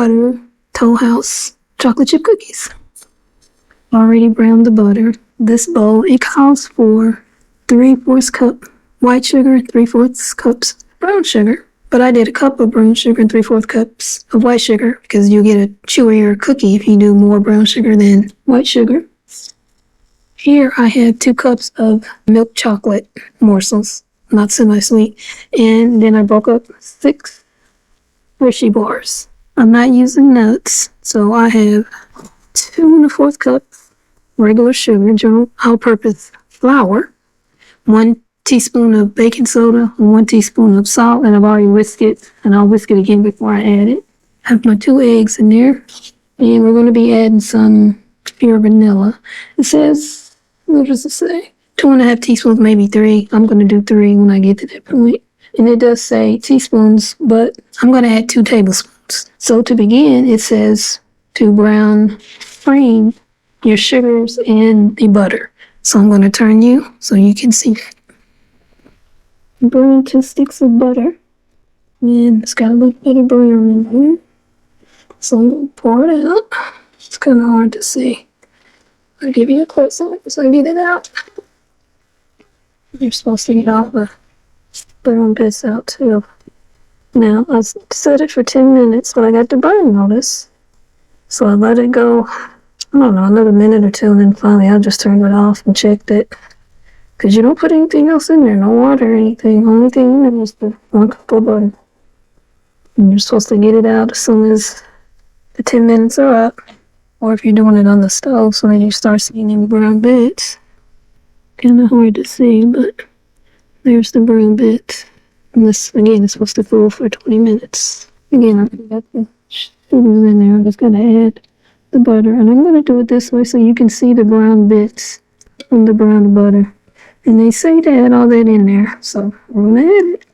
butter Toll House chocolate chip cookies. Already browned the butter. This bowl, it calls for 3/4 cup white sugar, 3/4 cups brown sugar. But I did a cup of brown sugar and 3/4 cups of white sugar because you get a chewier cookie if you do more brown sugar than white sugar. Here I have 2 cups of milk chocolate morsels, not semi-sweet. And then I broke up 6 Hershey bars. I'm not using nuts, so I have 2 1/4 cups regular sugar, general all-purpose flour, 1 teaspoon of baking soda, and 1 teaspoon of salt, and I've already whisked it, and I'll whisk it again before I add it. I have my 2 eggs in there, and we're going to be adding some pure vanilla. It says, what does it say? 2.5 teaspoons, maybe 3. I'm going to do 3 when I get to that point. And it does say teaspoons, but I'm going to add 2 tablespoons. So to begin, it says to brown cream your sugars and the butter. So I'm going to turn you so you can see. Brown 2 sticks of butter. And it's got a little bit of brown in here. So I'm going to pour it out. It's kind of hard to see. I'll give you a close up so I get it out. You're supposed to get all the brown bits out too. Now, I set it for 10 minutes, but I got to burn all this. So I let it go, I don't know, another minute or 2, and then finally I just turned it off and checked it. Because you don't put anything else in there, no water or anything. Only thing in there is the 1 cup of butter. And you're supposed to get it out as soon as the 10 minutes are up. Or if you're doing it on the stove, so then you start seeing any brown bits. Kind of hard to see, but there's the brown bits. And this, again, is supposed to cool for 20 minutes. Again, I got the sugars in there. I'm just going to add the butter. And I'm going to do it this way so you can see the brown bits from the brown butter. And they say to add all that in there. So we're going to add it.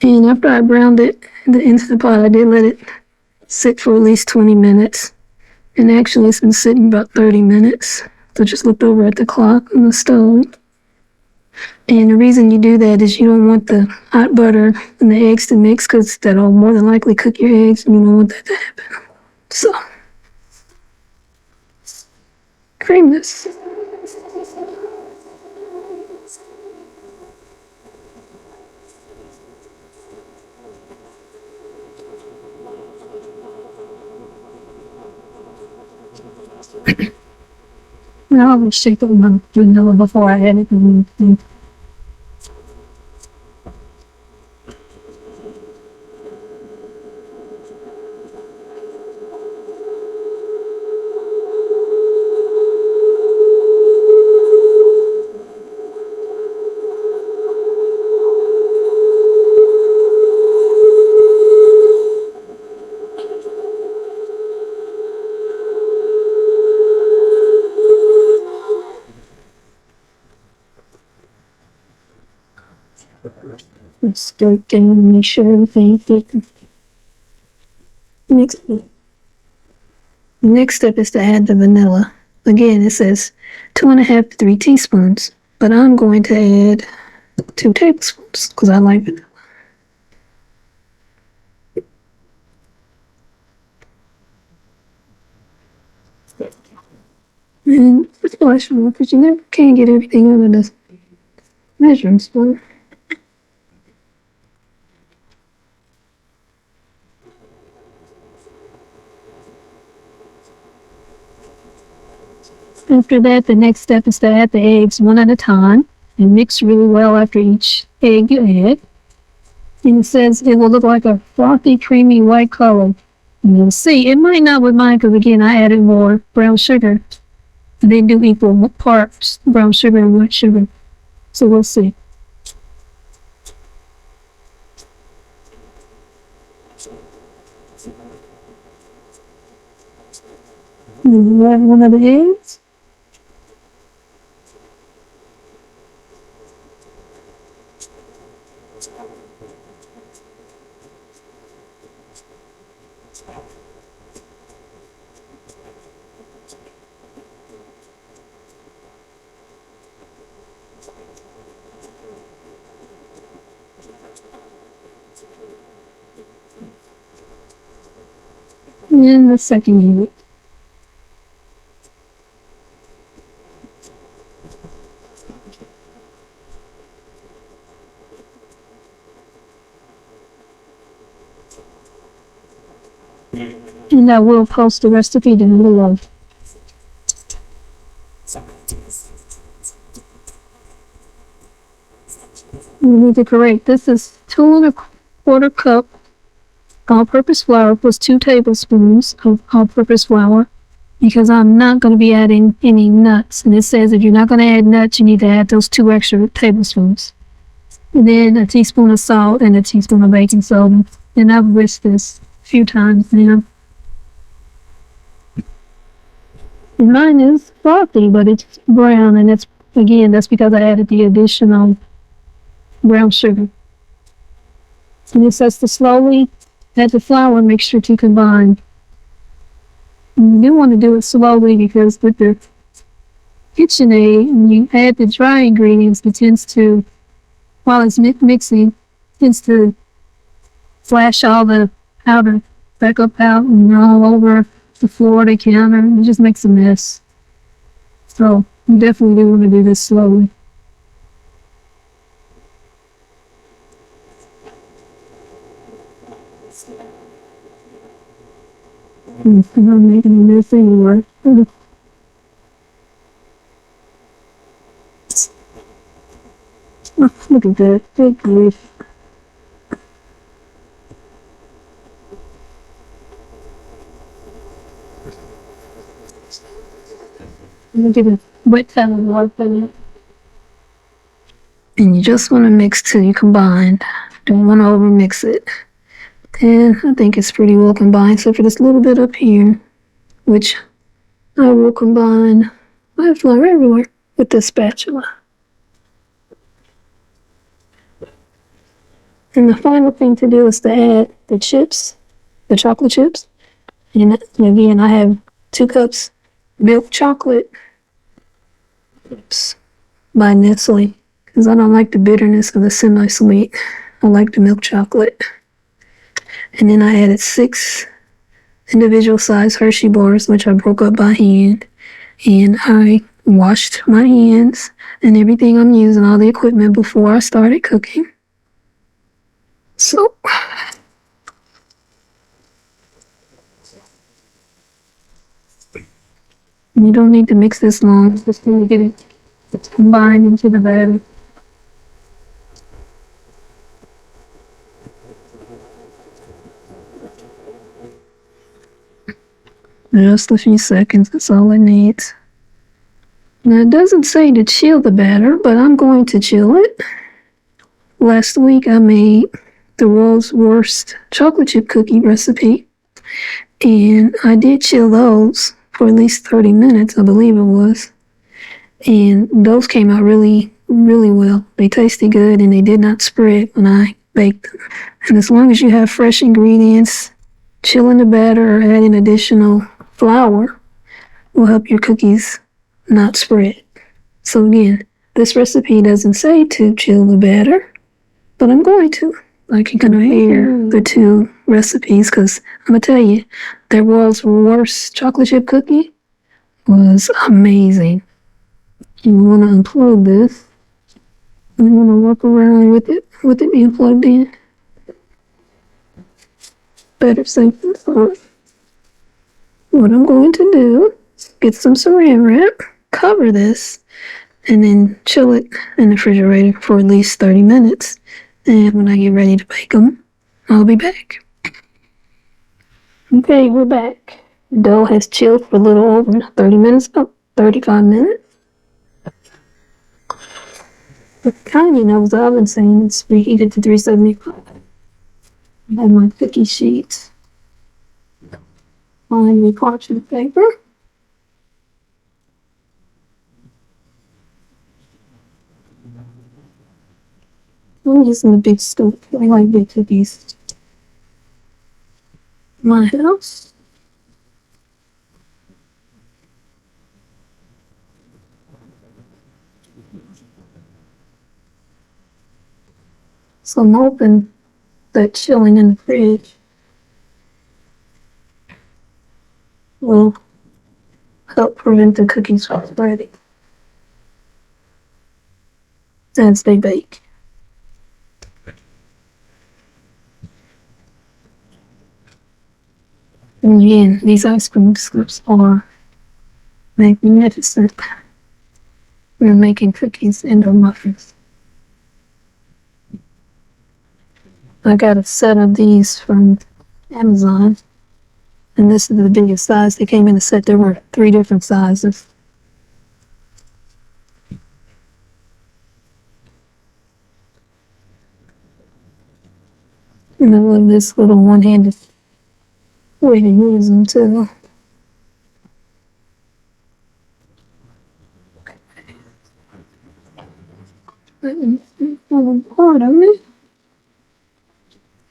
And after I browned it in the Instant Pot, I did let it sit for at least 20 minutes. And actually, it's been sitting about 30 minutes. So just looked over at the clock on the stove. And the reason you do that is you don't want the hot butter and the eggs to mix because that'll more than likely cook your eggs and you don't want that to happen. So, cream this. Now I'm shake up my vanilla before I add it. Stir down and make sure everything's thick. Next step is to add the vanilla. Again, it says 2.5 to 3 teaspoons, but I'm going to add 2 tablespoons because I like vanilla. And it's questionable because you never can get everything out of the measuring spoon. After that, the next step is to add the eggs one at a time and mix really well after each egg you add. And it says it will look like a frothy, creamy white color. And you'll see, it might not with mine because again, I added more brown sugar. They do equal parts brown sugar and white sugar. So we'll see. And you add one of the eggs. And the second unit. And I will post the recipe down below. You need to correct. This is 2¼ cup all-purpose flour plus 2 tablespoons of all-purpose flour, because I'm not going to be adding any nuts. And it says if you're not going to add nuts, you need to add those 2 extra tablespoons. And then a teaspoon of salt and a teaspoon of baking soda. And I've whisked this a few times now. And mine is frothy, but it's brown, and that's because I added the additional brown sugar. And it says to slowly add the flour mixture to combine. And you do want to do it slowly, because with the KitchenAid, when you add the dry ingredients, it tends to, while it's mixing, tends to flash all the powder back up out and all over the floor, the counter. It just makes a mess. So you definitely do want to do this slowly. I'm not making a mess anymore. Look at that. Good grief. I'm gonna get a wet towel and wipe it. And you just want to mix till you combine. Don't want to over mix it. And I think it's pretty well combined, except for this little bit up here, which I will combine. I have flour everywhere with this spatula. And the final thing to do is to add the chips, the chocolate chips. And again, I have 2 cups milk chocolate chips by Nestle, because I don't like the bitterness of the semi-sweet. I like the milk chocolate. And then I added 6 individual size Hershey bars, which I broke up by hand. And I washed my hands and everything I'm using, all the equipment, before I started cooking. So you don't need to mix this long, just need to get it combined into the batter. Just a few seconds, that's all it needs. Now it doesn't say to chill the batter, but I'm going to chill it. Last week I made the world's worst chocolate chip cookie recipe, and I did chill those for at least 30 minutes, I believe it was. And those came out really, really well. They tasted good, and they did not spread when I baked them. And as long as you have fresh ingredients, chilling the batter or adding additional flour will help your cookies not spread. So again, this recipe doesn't say to chill the batter, but I'm going to. I can compare the 2 recipes, because I'm going to tell you, the world's worst chocolate chip cookie was amazing. You want to unplug this. You want to work around with it being plugged in. Better safe than sorry. What I'm going to do is get some saran wrap, cover this, and then chill it in the refrigerator for at least 30 minutes. And when I get ready to bake them, I'll be back. Okay, we're back. The dough has chilled for a little over 30 minutes, about 35 minutes. The timing I was oven saying it's preheated to 375. I have my cookie sheets on the parchment paper. I'm using the big scoop. I like big cookies. My house. So I'm hoping that chilling in the fridge will help prevent the cookies from spreading as they bake. And again, these ice cream scoops are magnificent. We're making cookies into muffins. I got a set of these from Amazon, and this is the biggest size. They came in a set. There were 3 different sizes. And I love this little one-handed way to use them too. Part of it.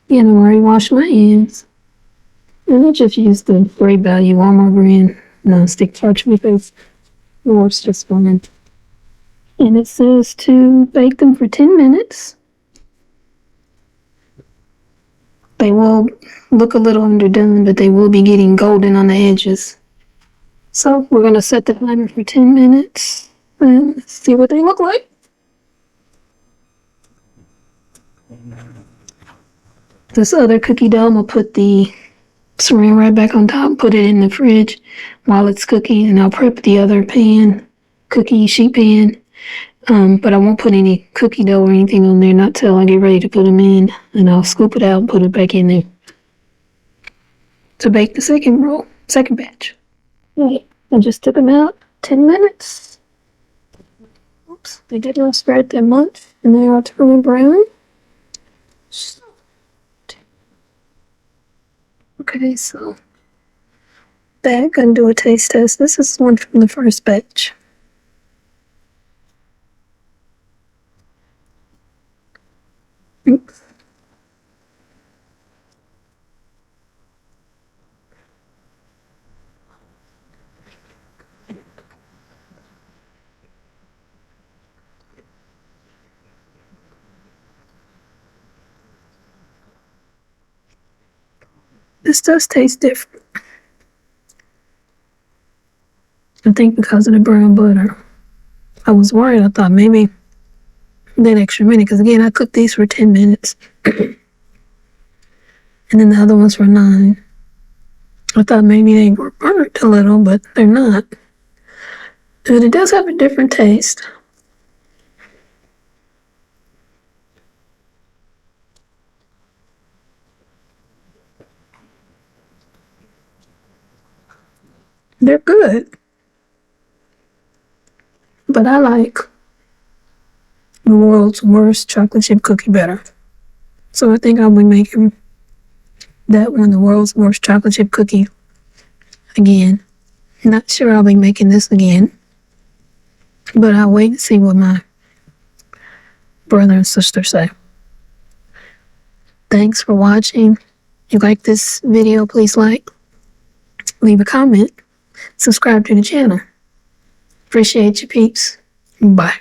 And I already washed my hands. And I just used the Great Value Walmart brand non-stick parchment paper. It works just fine. And it says to bake them for 10 minutes. They will look a little underdone, but they will be getting golden on the edges. So we're going to set the timer for 10 minutes and see what they look like. This other cookie dough, I'm going to put the saran wrap back on top, put it in the fridge while it's cooking, and I'll prep the other pan, cookie sheet pan. But I won't put any cookie dough or anything on there, not till I get ready to put them in, and I'll scoop it out and put it back in there to bake the second batch. Okay, I just took them out, 10 minutes. Oops, they did not spread that much, and they are turning brown. Okay, so back and do a taste test. This is one from the first batch. Oops. This does taste different. I think because of the brown butter. I was worried. I thought maybe that extra minute, because again, I cooked these for 10 minutes. And then the other ones were 9. I thought maybe they were burnt a little, but they're not. But it does have a different taste. They're good. But I like the world's worst chocolate chip cookie better. So I think I'll be making that one, the world's worst chocolate chip cookie, again. Not sure I'll be making this again. But I'll wait and see what my brother and sister say. Thanks for watching. If you like this video, please like, leave a comment, subscribe to the channel. Appreciate you, peeps. Bye.